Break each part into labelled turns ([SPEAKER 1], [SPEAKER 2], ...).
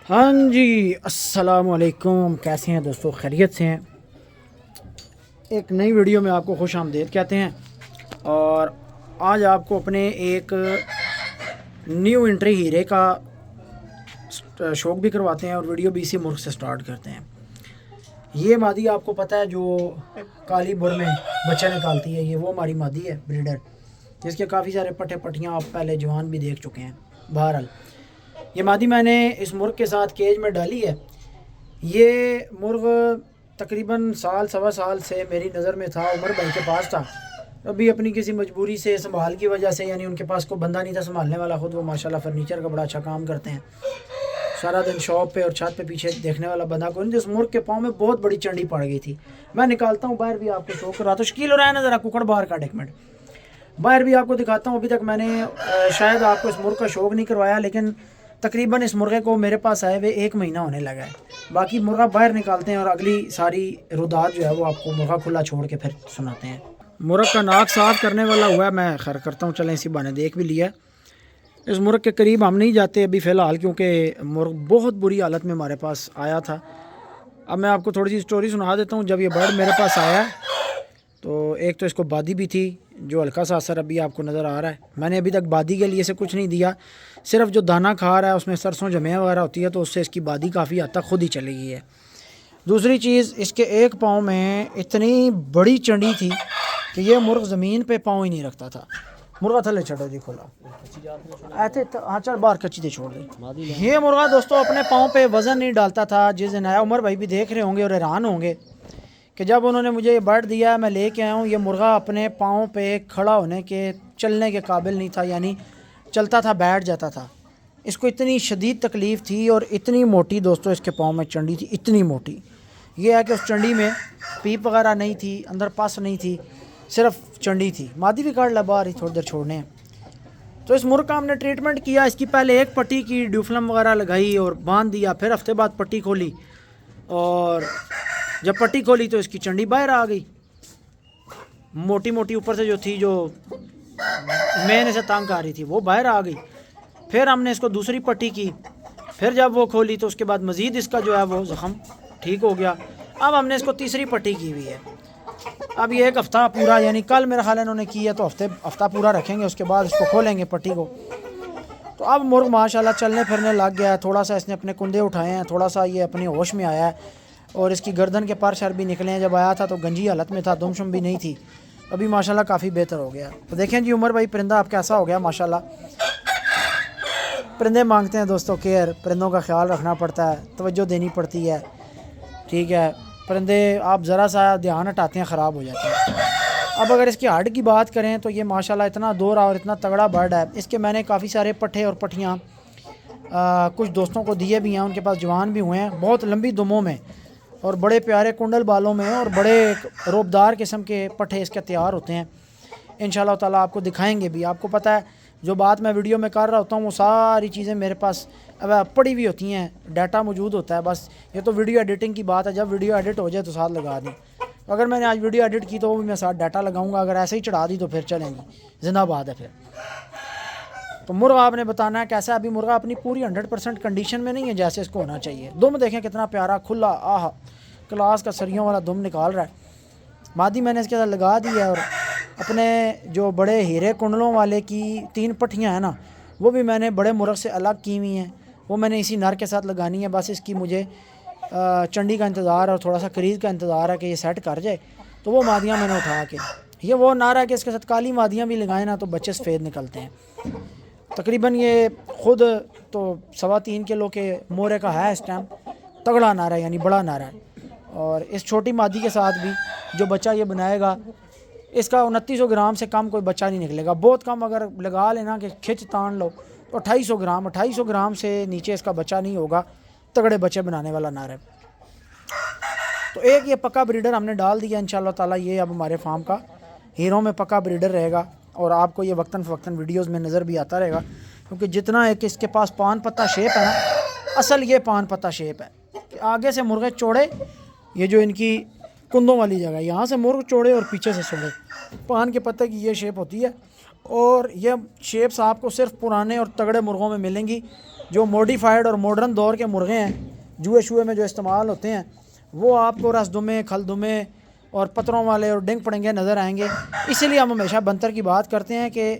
[SPEAKER 1] हाँ जी, अस्सलाम वालेकुम। कैसे हैं दोस्तों? खैरियत से हैं? एक नई वीडियो में आपको खुश आमदीद कहते हैं। और आज आपको अपने एक न्यू एंट्री हीरे का शौक भी करवाते हैं और वीडियो भी इसी मुल्क से स्टार्ट करते हैं। ये मादी आपको पता है जो काली बुर में बच्चा निकालती है, ये वो हमारी मादी है ब्रीडर, जिसके काफ़ी सारे पट्टे पट्टियाँ आप पहले जवान भी देख चुके हैं। बहरहाल ये मादी मैंने इस मुर्ग के साथ केज में डाली है। ये मुर्ग तकरीबन साल सवा साल से मेरी नज़र में था, उमर भाई के पास था। अभी अपनी किसी मजबूरी से संभाल की वजह से, यानी उनके पास कोई बंदा नहीं था संभालने वाला, ख़ुद वो माशाल्लाह फर्नीचर का बड़ा अच्छा काम करते हैं। सारा दिन शॉप पे और छत पे पीछे देखने वाला बंदा कोई नहीं। उस मुर्ग के पाँव में बहुत बड़ी चंडी पड़ गई थी। मैं निकालता हूँ बाहर भी, आपको शौक करा तो शकील हो रहा है ना, ज़रा कुकड़ बाहर काट एक मिनट, बाहर भी आपको दिखाता हूँ। अभी तक मैंने शायद आपको इस मुर्ग का शौक नहीं करवाया, लेकिन तकरीबन इस मुर्गे को मेरे पास आए हुए 1 महीना होने लगा है। बाकी मुर्गा बाहर निकालते हैं और अगली सारी रुदात जो है वो आपको मुर्गा खुला छोड़ के फिर सुनाते हैं। मुर्ग का नाक साफ़ करने वाला हुआ है, मैं खैर करता हूँ। चलें इसी बहाने देख भी लिया। इस मुर्ग के करीब हम नहीं जाते अभी फ़िलहाल, क्योंकि मुर्ग बहुत बुरी हालत में हमारे पास आया था। अब मैं आपको थोड़ी सी स्टोरी सुना देता हूँ। जब ये बर्ड मेरे पास आया तो एक तो इसको बादी भी थी, जो हल्का सा असर अभी आपको नज़र आ रहा है। मैंने अभी तक बादी के लिए से कुछ नहीं दिया, सिर्फ जो दाना खा रहा है उसमें सरसों जमे वगैरह होती है, तो उससे इसकी बादी काफ़ी हद तक खुद ही चली गई है। दूसरी चीज़, इसके एक पाँव में इतनी बड़ी चंडी थी कि ये मुर्ग ज़मीन पे पाँव ही नहीं रखता था। मुर्गा थले छोड़ो जी, खोला ऐसे हाँ चल बाहर कच्ची दे छोड़ दे। ये मुर्गा दोस्तों अपने पाँव पे वज़न नहीं डालता था। जिस दिन आया, उमर भाई भी देख रहे होंगे और हैरान होंगे कि जब उन्होंने मुझे ये बर्ड दिया, मैं लेके आया हूँ, ये मुर्गा अपने पाँव पे खड़ा होने के, चलने के काबिल नहीं था, यानी चलता था बैठ जाता था। इसको इतनी शदीद तकलीफ़ थी और इतनी मोटी दोस्तों इसके पाँव में चंडी थी, इतनी मोटी। ये है कि उस चंडी में पीप वगैरह नहीं थी, अंदर पस नहीं थी, सिर्फ चंडी थी। मादी भी काट ला बाहर ही थोड़ी देर छोड़ने। तो इस मुर्ग का हमने ट्रीटमेंट किया। इसकी पहले एक पट्टी की, ड्यूफ्लम वगैरह लगाई और बांध दिया। फिर हफ्ते बाद पट्टी खोली, और जब पट्टी खोली तो इसकी चंडी बाहर आ गई, मोटी मोटी ऊपर से जो थी, जो मैंने से तंग आ रही थी, वो बाहर आ गई। फिर हमने इसको दूसरी पट्टी की, फिर जब वो खोली तो उसके बाद मज़ीद इसका जो है वो ज़ख़म ठीक हो गया। अब हमने इसको तीसरी पट्टी की हुई है। अब ये एक हफ़्ता पूरा, यानी कल मेरा ख्याल इन्होंने की है, तो हफ़्ता पूरा रखेंगे, उसके बाद इसको खोलेंगे पट्टी को। तो अब मुर्ग माशाल्लाह चलने फिरने लग गया है। थोड़ा सा इसने अपने कुंदे उठाए हैं, थोड़ा सा ये अपनी होश में आया है, और इसकी गर्दन के पर शर भी निकले हैं। जब आया था तो गंजी हालत में था, दुमशुम भी नहीं थी। अभी माशाल्लाह काफ़ी बेहतर हो गया। तो देखें जी उमर भाई, परिंदा आप कैसा हो गया माशाल्लाह। परिंदे मांगते हैं दोस्तों केयर, परिंदों का ख्याल रखना पड़ता है, तवज्जो देनी पड़ती है, ठीक है। परिंदे आप ज़रा सा ध्यान हटाते हैं, ख़राब हो जाते हैं। अब अगर इसकी हार्ड की बात करें तो ये माशाल्लाह इतना दोहरा और इतना तगड़ा बर्ड है। इसके मैंने काफ़ी सारे पट्ठे और पट्टियाँ कुछ दोस्तों को दिए भी हैं, उनके पास जवान भी हुए हैं, बहुत लंबी दुमों में और बड़े प्यारे कुंडल बालों में, और बड़े रोबदार किस्म के पट्ठे इसके तैयार होते हैं। इंशाल्लाह ताला आपको दिखाएंगे भी। आपको पता है जो बात मैं वीडियो में कर रहा होता हूँ वो सारी चीज़ें मेरे पास अब पड़ी हुई होती हैं, डाटा मौजूद होता है। बस ये तो वीडियो एडिटिंग की बात है, जब वीडियो एडिट हो जाए तो साथ लगा दी। अगर मैंने आज वीडियो एडिट की तो वो भी मैं साथ डाटा लगाऊंगा, अगर ऐसे ही चढ़ा दी तो फिर चलेंगी, जिंदाबाद है फिर। तो मुर्गा आपने बताना है कैसा है। अभी मुर्गा अपनी पूरी 100% कंडीशन में नहीं है जैसे इसको होना चाहिए। दुम देखें कितना प्यारा खुला, आह क्लास का सरियों वाला दुम निकाल रहा है। मादी मैंने इसके साथ लगा दी है, और अपने जो बड़े हीरे कुंडलों वाले की 3 पट्टियाँ हैं ना, वो भी मैंने बड़े मुर्ग से अलग की हुई हैं, वो मैंने इसी नर के साथ लगानी है। बस इसकी मुझे चंडी का इंतज़ार और थोड़ा सा करीज का इंतज़ार है कि ये सेट कर जाए, तो वो मादियाँ मैंने उठा के, ये वो नारा है कि इसके साथ काली मादियाँ भी लगाएं ना तो बच्चे सफ़ेद निकलते हैं। तकरीबन ये ख़ुद तो 3.25 किलो के मोरे का है इस टाइम, तगड़ा नारा है, यानी बड़ा नारा है। और इस छोटी मादी के साथ भी जो बच्चा ये बनाएगा, इसका 2900 ग्राम से कम कोई बच्चा नहीं निकलेगा। बहुत कम अगर लगा लेना कि खिंच तान लो तो 2800 ग्राम से नीचे इसका बच्चा नहीं होगा। तगड़े बच्चे बनाने वाला नारा है। तो एक ये पक्का ब्रीडर हमने डाल दिया इंशाल्लाह ताला। ये अब हमारे फार्म का हीरों में पक्का ब्रीडर रहेगा, और आपको ये वक्तन फ़वक्तन वीडियोस में नज़र भी आता रहेगा, क्योंकि जितना एक इसके पास पान पत्ता शेप है ना, असल ये पान पत्ता शेप है कि आगे से मुर्गे चौड़े, ये जो इनकी कुंदों वाली जगह, यहाँ से मुर्ग चौड़े और पीछे से चौड़े, पान के पत्ते की ये शेप होती है। और ये शेप्स आपको सिर्फ पुराने और तगड़े मुर्गों में मिलेंगी। जो मॉडिफाइड और मॉडर्न दौर के मुर्गे हैं जुए शुए में जो इस्तेमाल होते हैं, वो आपको रसदुमे, खलदुमे और पत्रों वाले और डिंग पड़ेंगे नज़र आएंगे। इसीलिए हम हमेशा बंतर की बात करते हैं कि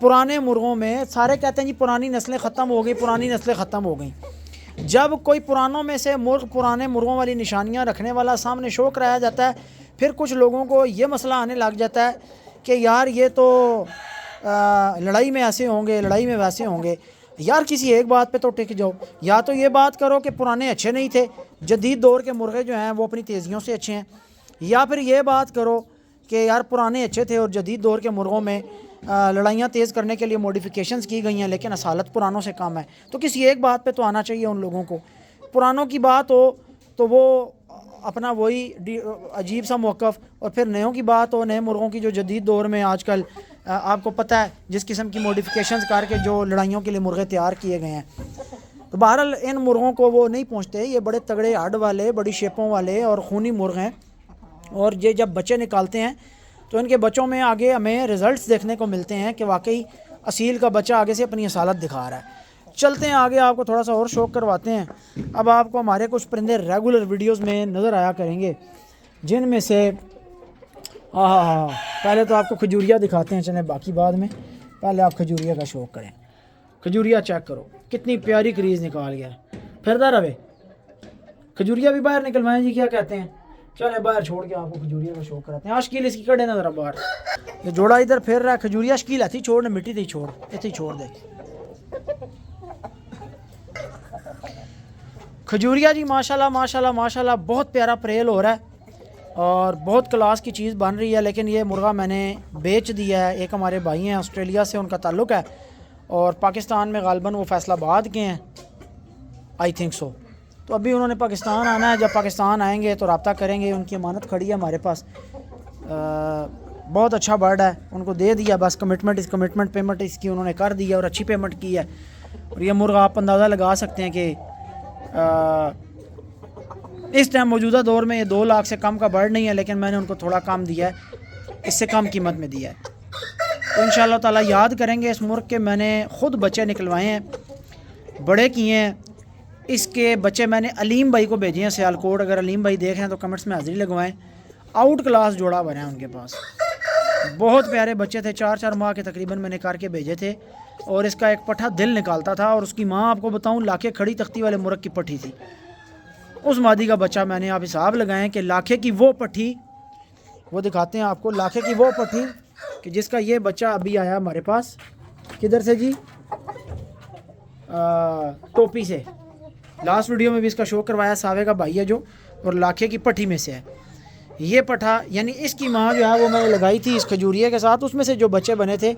[SPEAKER 1] पुराने मुर्गों में सारे कहते हैं जी पुरानी नस्लें ख़त्म हो गई, पुरानी नस्लें ख़त्म हो गई। जब कोई पुरानों में से मुर्ग पुराने मुर्गों वाली निशानियां रखने वाला सामने शो कराया जाता है, फिर कुछ लोगों को ये मसला आने लग जाता है कि यार ये तो लड़ाई में ऐसे होंगे, लड़ाई में वैसे होंगे। यार किसी एक बात पे तो टिक जाओ। या तो ये बात करो कि पुराने अच्छे नहीं थे, जदीद दौर के मुर्गे जो हैं वो अपनी तेज़ियों से अच्छे हैं, या फिर ये बात करो कि यार पुराने अच्छे थे और जदीद दौर के मुर्गों में लड़ाइयाँ तेज़ करने के लिए मॉडिफिकेशंस की गई हैं, लेकिन असालत पुरानों से कम है। तो किसी एक बात पे तो आना चाहिए उन लोगों को। पुरानों की बात हो तो वो अपना वही अजीब सा मौक़िफ़, और फिर नयों की बात हो, नए मुर्गों की जो जदीद दौर में आजकल आपको पता है जिस किस्म की मॉडिफिकेशंस करके जो लड़ाइयों के लिए मुर्गे तैयार किए गए हैं। तो बहरहाल इन मुर्गों को वो नहीं पहुँचते। ये बड़े तगड़े हड वाले, बड़ी शेपों वाले और खूनी मुर्ग हैं, और ये जब बच्चे निकालते हैं तो इनके बच्चों में आगे हमें रिज़ल्ट्स देखने को मिलते हैं कि वाकई असील का बच्चा आगे से अपनी असालत दिखा रहा है। चलते हैं आगे, आपको थोड़ा सा और शौक करवाते हैं। अब आपको हमारे कुछ परिंदे रेगुलर वीडियोस में नज़र आया करेंगे, जिनमें से पहले तो आपको खजूरिया दिखाते हैं, चलें बाकी बाद में। पहले आप खजूरिया का शौक करें। खजूरिया चेक करो, कितनी प्यारी क्रीज़ निकाल गया। फिरदा रवे खजूरिया भी बाहर निकलवाएं जी, क्या कहते हैं। चले बाहर छोड़ के आपको खजूरिया का शौक कराते हैं। शकील इसकी कड़े ना ज़रा बाहर, ये जोड़ा इधर फिर रहा है। खजूरिया शकील है थी छोड़, मिट्टी थी छोड़, इतनी छोड़ दे। खजूरिया जी माशाल्लाह माशाल्लाह माशाल्लाह बहुत प्यारा प्रेल हो रहा है और बहुत क्लास की चीज़ बन रही है। लेकिन ये मुर्गा मैंने बेच दिया है। एक हमारे भाई हैं ऑस्ट्रेलिया से, उनका ताल्लुक़ है, और पाकिस्तान में गालिबन वो फैसलाबाद के हैं, आई थिंक सो। तो अभी उन्होंने पाकिस्तान आना है, जब पाकिस्तान आएंगे तो रब्ता करेंगे। उनकी अमानत खड़ी है हमारे पास। बहुत अच्छा बर्ड है, उनको दे दिया बस। कमिटमेंट पेमेंट इसकी उन्होंने कर दी है और अच्छी पेमेंट की है। और ये मुर्गा आप अंदाज़ा लगा सकते हैं कि इस टाइम मौजूदा दौर में ये 2 लाख से कम का बर्ड नहीं है, लेकिन मैंने उनको थोड़ा कम दिया है, इससे कम कीमत में दिया है। तो इंशाअल्लाह ताला याद करेंगे इस मुर्ग के। मैंने ख़ुद बच्चे निकलवाए हैं, बड़े किए हैं। इसके बच्चे मैंने अलीम भाई को भेजे हैं सियालकोट। अगर अलीम भाई देख रहे हैं तो कमेंट्स में हाज़िरी लगवाएं। आउट क्लास जोड़ा बना है उनके पास, बहुत प्यारे बच्चे थे। 4-4 माह के तकरीबन मैंने करके भेजे थे। और इसका एक पट्ठा दिल निकालता था, और उसकी माँ आपको बताऊं लाखे खड़ी तख्ती वाले मुर्ग की पट्ठी थी। उस मादी का बच्चा मैंने, आप हिसाब लगाएं कि लाखे की वो पट्ठी, वो दिखाते हैं आपको, लाखे की वो पट्ठी कि जिसका ये बच्चा अभी आया हमारे पास। किधर से जी? टोपी से। लास्ट वीडियो में भी इसका शो करवाया, सावे का भाई है जो, और लाखे की पट्ठी में से है ये पट्ठा। यानी इसकी माँ जो है वो मैंने लगाई थी इस खजूरिया के साथ। उसमें से जो बच्चे बने थे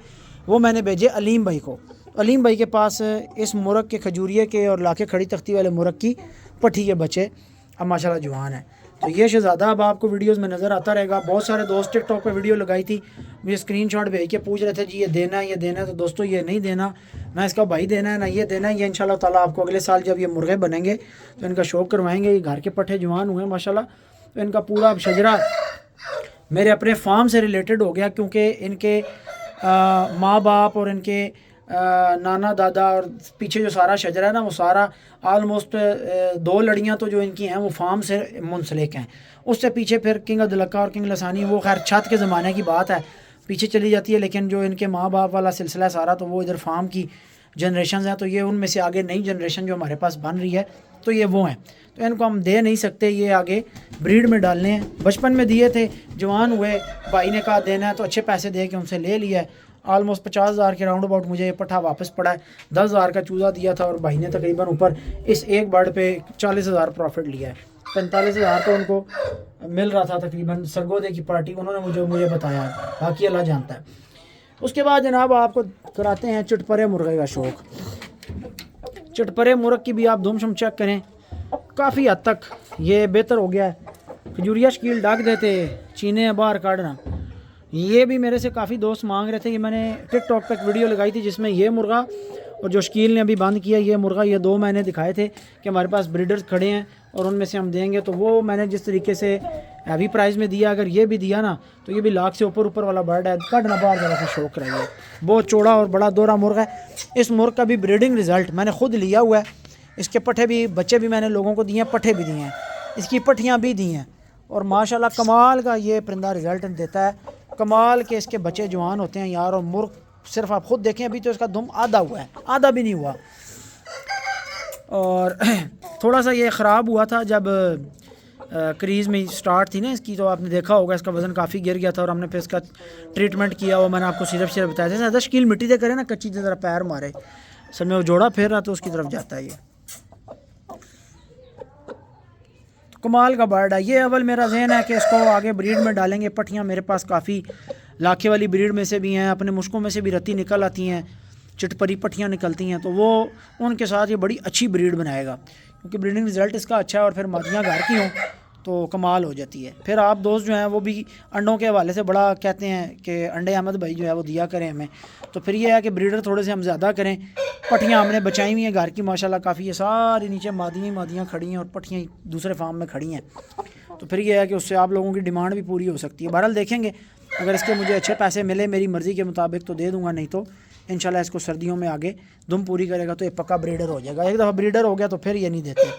[SPEAKER 1] वो मैंने भेजे अलीम भाई को। अलीम भाई के पास इस मुर्ग के, खजूरिया के और लाखे खड़ी तख्ती वाले मुर्ग की पट्ठी के बच्चे अब माशाल्लाह जवान है। तो ये शहज़ादा अब आपको वीडियोस में नज़र आता रहेगा। बहुत सारे दोस्त टिकटॉक पे वीडियो लगाई थी, मुझे स्क्रीनशॉट भेज के पूछ रहे थे जी ये देना है, ये देना है। तो दोस्तों ये नहीं देना, ना इसका भाई देना है, ना ये देना है। ये इंशाल्लाह ताला आपको अगले साल जब ये मुर्गे बनेंगे तो इनका शौक करवाएंगे। ये घर के पट्ठे जवान हुए माशाल्लाह। तो इनका पूरा शजरा मेरे अपने फार्म से रिलेटेड हो गया, क्योंकि इनके माँ बाप और इनके नाना दादा और पीछे जो सारा शजरा है ना, वो सारा आलमोस्ट 2 लड़ियाँ तो जो इनकी हैं वो फार्म से मुंसलिक हैं। उससे पीछे फिर किंग अब्दुल्का और किंग लसानी, वो खैर छत के ज़माने की बात है, पीछे चली जाती है। लेकिन जो इनके माँ बाप वाला सिलसिला है सारा, तो वो इधर फार्म की जनरेशन हैं। तो ये उनमें से आगे नई जनरेशन जो हमारे पास बन रही है, तो ये वो हैं। तो इनको हम दे नहीं सकते, ये आगे ब्रीड में डालने हैं। बचपन में दिए थे, जवान हुए, भाई ने कहा देना है तो अच्छे पैसे दे के उनसे ले लिया है। ऑलमोस्ट 50,000 के राउंड अबाउट मुझे ये पट्ठा वापस पड़ा है। 10,000 का चूज़ा दिया था और भाई ने तकरीबन ऊपर इस एक बर्ड पे 40,000 प्रॉफिट लिया है। 45,000 तो उनको मिल रहा था तकरीबन सरगोदे की पार्टी, उन्होंने मुझे बताया, बाकी अल्लाह जानता है। उसके बाद जनाब आपको कराते हैं चटपरे मुर्गे का शौक़। चटपरे मुर्ग की भी आप धूम-शम चेक करें, काफ़ी हद तक ये बेहतर हो गया है। खजूरिया शकील डाक देते, चीने बाहर काटना। ये भी मेरे से काफ़ी दोस्त मांग रहे थे। ये मैंने टिकटॉक पर एक वीडियो लगाई थी जिसमें ये मुर्गा और जो शकील ने अभी बंद किया ये मुर्गा, ये 2 मैंने दिखाए थे कि हमारे पास ब्रीडर्स खड़े हैं और उनमें से हम देंगे, तो वो मैंने जिस तरीके से हैवी प्राइस में दिया, अगर ये भी दिया ना तो ये भी लाख से ऊपर वाला बर्ड है। काटना बाहर ज़रा सा शौक रही है, बहुत चौड़ा और बड़ा दोहरा मुर्गा है। इस मुर्ग का भी ब्रीडिंग रिज़ल्ट मैंने ख़ुद लिया हुआ है। इसके पट्ठे भी, बच्चे भी मैंने लोगों को दिए हैं, पट्ठे भी दिए हैं, इसकी पट्ठियाँ भी दी हैं और माशाल्लाह कमाल का ये परिंदा रिज़ल्ट देता है। कमाल के इसके बच्चे जवान होते हैं यार। और मुर्ग सिर्फ आप ख़ुद देखें, अभी तो इसका दुम आधा हुआ है, आधा भी नहीं हुआ। और थोड़ा सा ये ख़राब हुआ था जब क्रीज़ में स्टार्ट थी ना इसकी, तो आपने देखा होगा इसका वज़न काफ़ी गिर गया था और हमने फिर इसका ट्रीटमेंट किया। वो मैंने आपको सिर्फ बताया था। ज़्यादा शकील मिट्टी दे करे ना, कच्ची से ज़रा पैर मारे, असल में वो जोड़ा फेर रहा तो उसकी तरफ जाता है। ये तो कमाल का बर्ड है ये। अवल मेरा जहन है कि इसको आगे ब्रीड में डालेंगे। पट्टियाँ मेरे पास काफ़ी लाखे वाली ब्रीड में से भी हैं, अपने मुश्कों में से भी रत्ती निकल आती हैं, चिटपरी पट्टियाँ निकलती हैं, तो वो उनके साथ ये बड़ी अच्छी ब्रीड बनाएगा क्योंकि ब्रीडिंग रिज़ल्ट इसका अच्छा है। और फिर मादियाँ घर की हों तो कमाल हो जाती है। फिर आप दोस्त जो हैं वो भी अंडों के हवाले से बड़ा कहते हैं कि अंडे अहमद भाई जो है वो दिया करें हमें, तो फिर ये है कि ब्रीडर थोड़े से हम ज़्यादा करें। पट्टियाँ हमने बचाई हुई हैं घर की माशाल्लाह काफ़ी, ये सारी नीचे मादियाँ खड़ी हैं और पट्टियाँ दूसरे फार्म में खड़ी हैं, तो फिर ये है कि उससे आप लोगों की डिमांड भी पूरी हो सकती है। बहरहाल देखेंगे, अगर इसके मुझे अच्छे पैसे मिले मेरी मर्ज़ी के मुताबिक तो दे दूँगा, नहीं तो इंशाल्लाह इसको सर्दियों में आगे दुम पूरी करेगा तो ये पक्का ब्रीडर हो जाएगा। एक दफ़ा ब्रीडर हो गया तो फिर ये नहीं देते,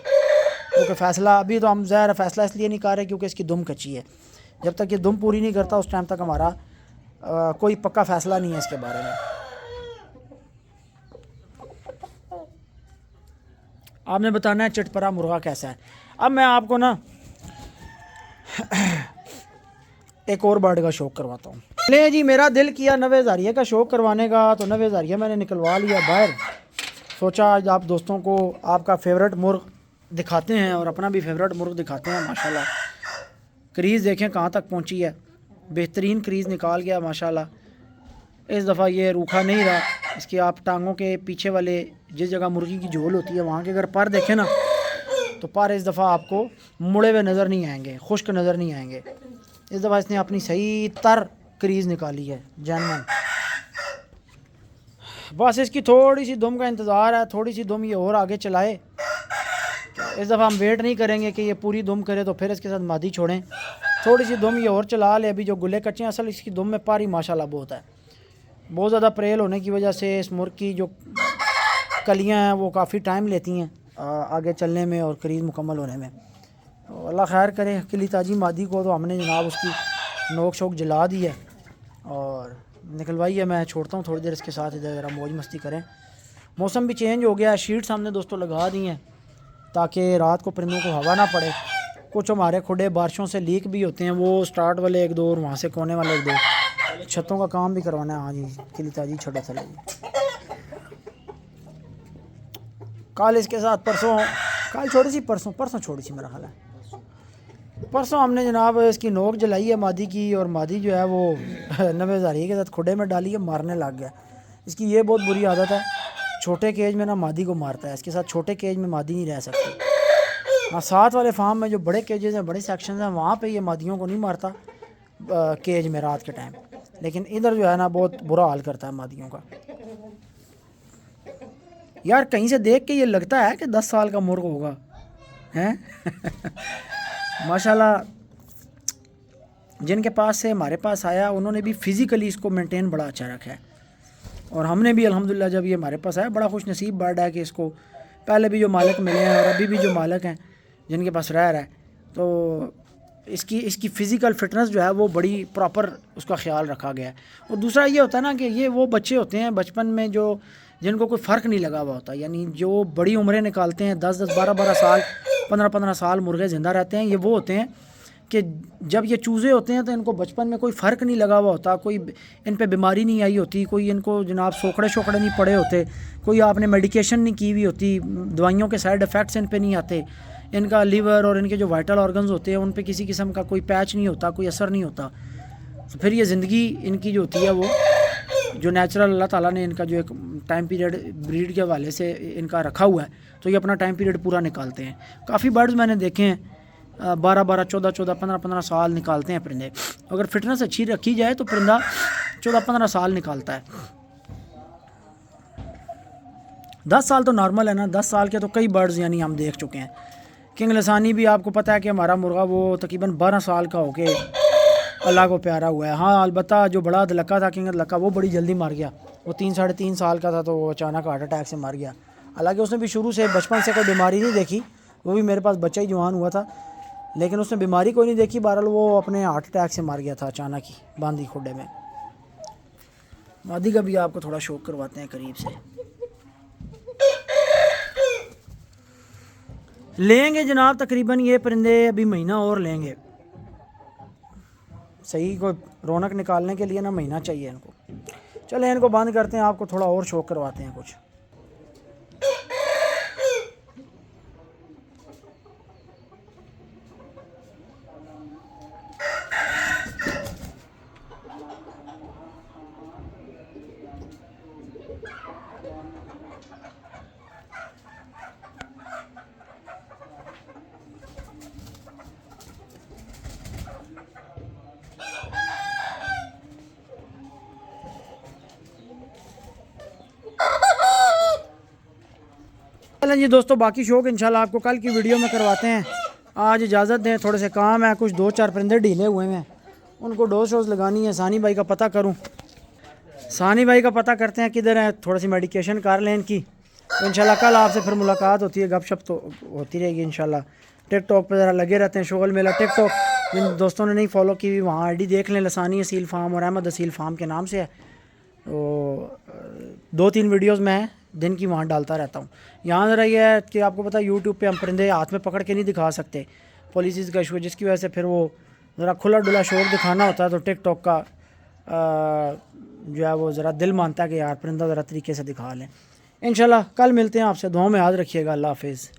[SPEAKER 1] क्योंकि फ़ैसला अभी तो हम ज़ाहिर फ़ैसला इसलिए नहीं कर रहे क्योंकि इसकी दुम कच्ची है। जब तक ये दुम पूरी नहीं करता उस टाइम तक हमारा कोई पक्का फ़ैसला नहीं है इसके बारे में। आपने बताना है चटपरा मुर्गा कैसा है। अब मैं आपको ना एक और बर्ड का शौक़ करवाता हूँ। ले जी, मेरा दिल किया नवे हज़ारिया का शौक़ करवाने का, तो नवे हज़ारिया मैंने निकलवा लिया बाहर। सोचा आज आप दोस्तों को आपका फेवरेट मुर्ग दिखाते हैं और अपना भी फेवरेट मुर्ग दिखाते हैं। माशाल्लाह क्रीज़ देखें कहाँ तक पहुँची है, बेहतरीन क्रीज़ निकाल गया माशाल्लाह। इस दफ़ा ये रूखा नहीं रहा। इसकी आप टांगों के पीछे वाले जिस जगह मुर्गी की झोल होती है वहाँ के अगर पर देखें ना तो पर इस दफ़ा आपको मुड़े हुए नज़र नहीं आएंगे, खुश्क नज़र नहीं आएंगे। इस दफ़ा इसने अपनी सही तर क्रीज़ निकाली है जानवर। बस इसकी थोड़ी सी दुम का इंतज़ार है, थोड़ी सी दुम ये और आगे चलाए। इस दफ़ा हम वेट नहीं करेंगे कि ये पूरी दुम करे तो फिर इसके साथ मादी छोड़ें, थोड़ी सी दुम ये और चला ले। अभी जो गुले कच्चे हैं, असल इसकी दुम में पारी माशाल्लाह बहुत है। बहुत ज़्यादा प्रेल होने की वजह से इस मुर्ग की जो कलियाँ हैं वो काफ़ी टाइम लेती हैं आगे चलने में और क्रीज़ मुकम्मल होने में। तो अल्लाह खैर करे। अकेली ताजी मादी को तो हमने जनाब उसकी नोक शोक जला दी है और निकलवाई है। मैं छोड़ता हूँ थोड़ी देर इसके साथ, इधर ज़रा मौज मस्ती करें। मौसम भी चेंज हो गया है, शीट्स हमने दोस्तों लगा दी हैं ताकि रात को परिंदों को हवा ना पड़े। कुछ हमारे खुडे बारिशों से लीक भी होते हैं, वो स्टार्ट वाले 1-2 और वहाँ से कोने वाले 1-2 छतों का काम भी करवाना है। हाँ जी, किली ताजी छोटे थले जी। कल इसके साथ परसों, कल छोड़ी सी, परसों छोड़ी सी मेरा ख्याल है। परसों हमने जनाब इसकी नोक जलाई है मादी की, और मादी जो है वो नवे हज़ारिये के साथ खुडे में डाली है, मारने लग गया। इसकी ये बहुत बुरी आदत है, छोटे केज में ना मादी को मारता है। इसके साथ छोटे केज में मादी नहीं रह सकती। हाँ, साथ वाले फार्म में जो बड़े केजेस हैं, बड़े सेक्शन हैं, वहाँ पे ये मादियों को नहीं मारता केज में रात के टाइम, लेकिन इधर जो है ना बहुत बुरा हाल करता है मादियों का। यार कहीं से देख के ये लगता है कि 10 साल का मुर्ग होगा हैं। माशाल्लाह जिनके पास से हमारे पास आया उन्होंने भी फ़िज़िकली इसको मेंटेन बड़ा अच्छा रखा है, और हमने भी अल्हम्दुलिल्लाह जब ये हमारे पास आया बड़ा खुश नसीब बर्ड है कि इसको पहले भी जो मालिक मिले हैं और अभी भी जो मालिक हैं जिनके पास रह रहा है, तो इसकी फ़िज़िकल फ़िटनेस जो है वो बड़ी प्रॉपर उसका ख्याल रखा गया है। और दूसरा ये होता है ना कि ये वो बच्चे होते हैं बचपन में जो जिनको कोई फ़र्क नहीं लगा हुआ होता, यानी जो बड़ी उम्रें निकालते हैं, 10-10, 12-12 साल, 15-15 साल मुर्गे ज़िंदा रहते हैं, ये वो होते हैं कि जब ये चूज़े होते हैं तो इनको बचपन में कोई फ़र्क नहीं लगा हुआ होता, कोई इन पे बीमारी नहीं आई होती, कोई इनको जनाब सोकड़े शोकड़े नहीं पड़े होते, कोई आपने मेडिकेशन नहीं की हुई होती, दवाइयों के साइड इफ़ेक्ट्स इन पे नहीं आते, इनका लीवर और इनके जो वाइटल ऑर्गन्स होते हैं उन पे किसी किस्म का कोई पैच नहीं होता, कोई असर नहीं होता। तो फिर ये ज़िंदगी इनकी जो होती है वो जो नेचुरल अल्लाह ताला ने इनका जो एक टाइम पीरियड ब्रीड के हवाले से इनका रखा हुआ है, तो ये अपना टाइम पीरियड पूरा निकालते हैं। काफ़ी बर्ड्स मैंने देखे हैं 12-12, 14-14, 15-15 साल निकालते हैं परिंदे। अगर फिटनेस अच्छी रखी जाए तो परिंदा 14-15 साल निकालता है। 10 साल तो नॉर्मल है ना, 10 साल के तो कई बर्ड्स यानी हम देख चुके हैं। किंग लसानी भी आपको पता है कि हमारा मुर्गा वो तकरीबन 12 साल का होके अल्लाह को प्यारा हुआ है। हाँ अलबत्ता जो बड़ा अदलक्का था, किंग अदलक्का, वो बड़ी जल्दी मर गया। वो 3 साढ़े 3 साल का था तो वो अचानक हार्ट अटैक से मर गया। हालांकि उसने भी शुरू से बचपन से कोई बीमारी नहीं देखी, वो भी मेरे पास बच्चा ही जवान हुआ था, लेकिन उसने बीमारी कोई नहीं देखी। बहरहाल वो अपने हार्ट अटैक से मर गया था अचानक ही बांदी खुड्डे में। मादी का भी आपको थोड़ा शौक करवाते हैं करीब से। लेंगे जनाब तकरीबन ये परिंदे अभी महीना और लेंगे। सही कोई रौनक निकालने के लिए ना महीना चाहिए इनको। चले इनको बंद करते हैं, आपको थोड़ा और शौक करवाते हैं कुछ। चलें जी दोस्तों, बाकी शौक इंशाल्लाह आपको कल की वीडियो में करवाते हैं। आज इजाज़त दें, थोड़े से काम है, कुछ 2-4 परिंदे ढीले हुए हैं, उनको डोज वोज लगानी है। सानी भाई का पता करूं, सानी भाई का पता करते हैं किधर है, थोड़ी सी मेडिकेशन कर लें इनकी, तो इंशाल्लाह कल आपसे फिर मुलाकात होती है, गपशप तो होती रहेगी इंशाल्लाह। टिकटॉक पर ज़रा लगे रहते हैं, शोगल मेला टिकटॉक, जिन दोस्तों ने नहीं फॉलो की हुई वहाँ आईडी देख लें, लसानी असील फार्म और अहमद असील फार्म के नाम से है। तो 2-3 वीडियोस मैं दिन की वहाँ डालता रहता हूँ। यहाँ ज़रा ये है कि आपको पता है यूट्यूब पे हम परिंदे हाथ में पकड़ के नहीं दिखा सकते, पॉलिसीज़ का इशू है, जिसकी वजह से फिर वो ज़रा खुला डुला शौक दिखाना होता है। तो टिकटॉक का जो है वो ज़रा दिल मानता है कि यार परिंदा ज़रा तरीके से दिखा लें। इंशाल्लाह कल मिलते हैं आपसे, दुआओं में याद रखिएगा। अल्लाह हाफिज़।